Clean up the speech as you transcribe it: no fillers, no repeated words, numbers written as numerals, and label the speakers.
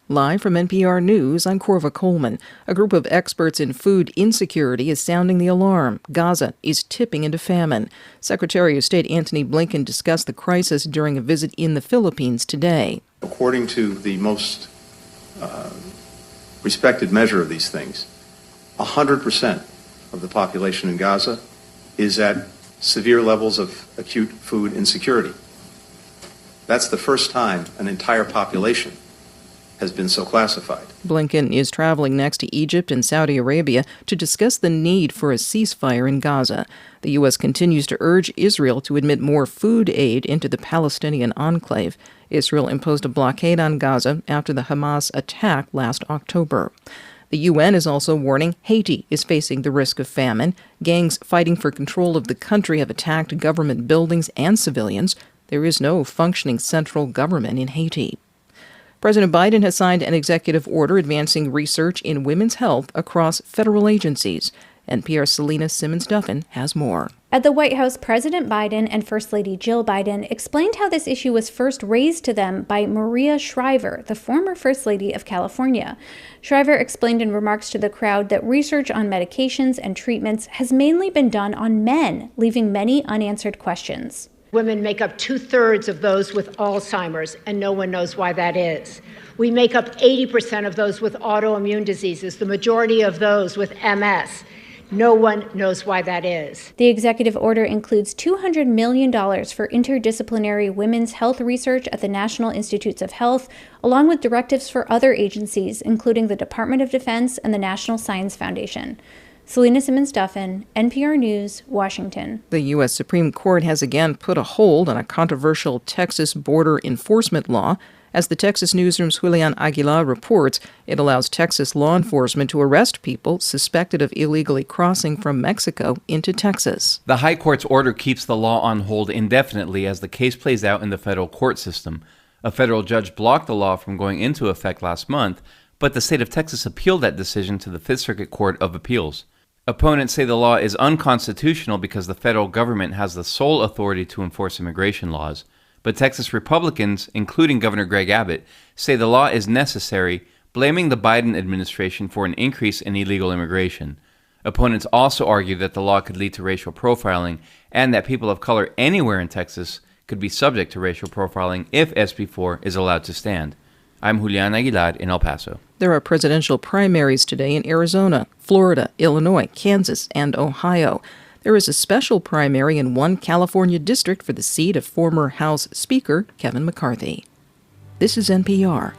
Speaker 1: Live from NPR News, I'm Corva Coleman. A group of experts in food insecurity is sounding the alarm. Gaza is tipping into famine. Secretary of State Antony Blinken discussed the crisis during a visit in the Philippines today.
Speaker 2: According to the most respected measure of these things, 100% of the population in Gaza is at severe levels of acute food insecurity. That's the first time an entire population has been so classified.
Speaker 1: Blinken is traveling next to Egypt and Saudi Arabia to discuss the need for a ceasefire in Gaza. The U.S. continues to urge Israel to admit more food aid into the Palestinian enclave. Israel imposed a blockade on Gaza after the Hamas attack last October. The UN is also warning Haiti is facing the risk of famine. Gangs fighting for control of the country have attacked government buildings and civilians. There is no functioning central government in Haiti. President Biden has signed an executive order advancing research in women's health across federal agencies. NPR's Selena Simmons-Duffin has more.
Speaker 3: At the White House, President Biden and First Lady Jill Biden explained how this issue was first raised to them by Maria Shriver, the former First Lady of California. Shriver explained in remarks to the crowd that research on medications and treatments has mainly been done on men, leaving many unanswered questions.
Speaker 4: Women make up 2/3 of those with Alzheimer's, and no one knows why that is. We make up 80% of those with autoimmune diseases, the majority of those with MS. No one knows why that is.
Speaker 3: The executive order includes $200 million for interdisciplinary women's health research at the National Institutes of Health, along with directives for other agencies, including the Department of Defense and the National Science Foundation. Selena Simmons-Duffin, NPR News, Washington.
Speaker 1: The U.S. Supreme Court has again put a hold on a controversial Texas border enforcement law. As the Texas Newsroom's Julian Aguilar reports, it allows Texas law enforcement to arrest people suspected of illegally crossing from Mexico into Texas.
Speaker 5: The High Court's order keeps the law on hold indefinitely as the case plays out in the federal court system. A federal judge blocked the law from going into effect last month, but the state of Texas appealed that decision to the Fifth Circuit Court of Appeals. Opponents say the law is unconstitutional because the federal government has the sole authority to enforce immigration laws. But Texas Republicans, including Governor Greg Abbott, say the law is necessary, blaming the Biden administration for an increase in illegal immigration. Opponents also argue that the law could lead to racial profiling and that people of color anywhere in Texas could be subject to racial profiling if SB 4 is allowed to stand. I'm Julian Aguilar in El Paso.
Speaker 1: There are presidential primaries today in Arizona, Florida, Illinois, Kansas, and Ohio. There is a special primary in one California district for the seat of former House Speaker Kevin McCarthy. This is NPR.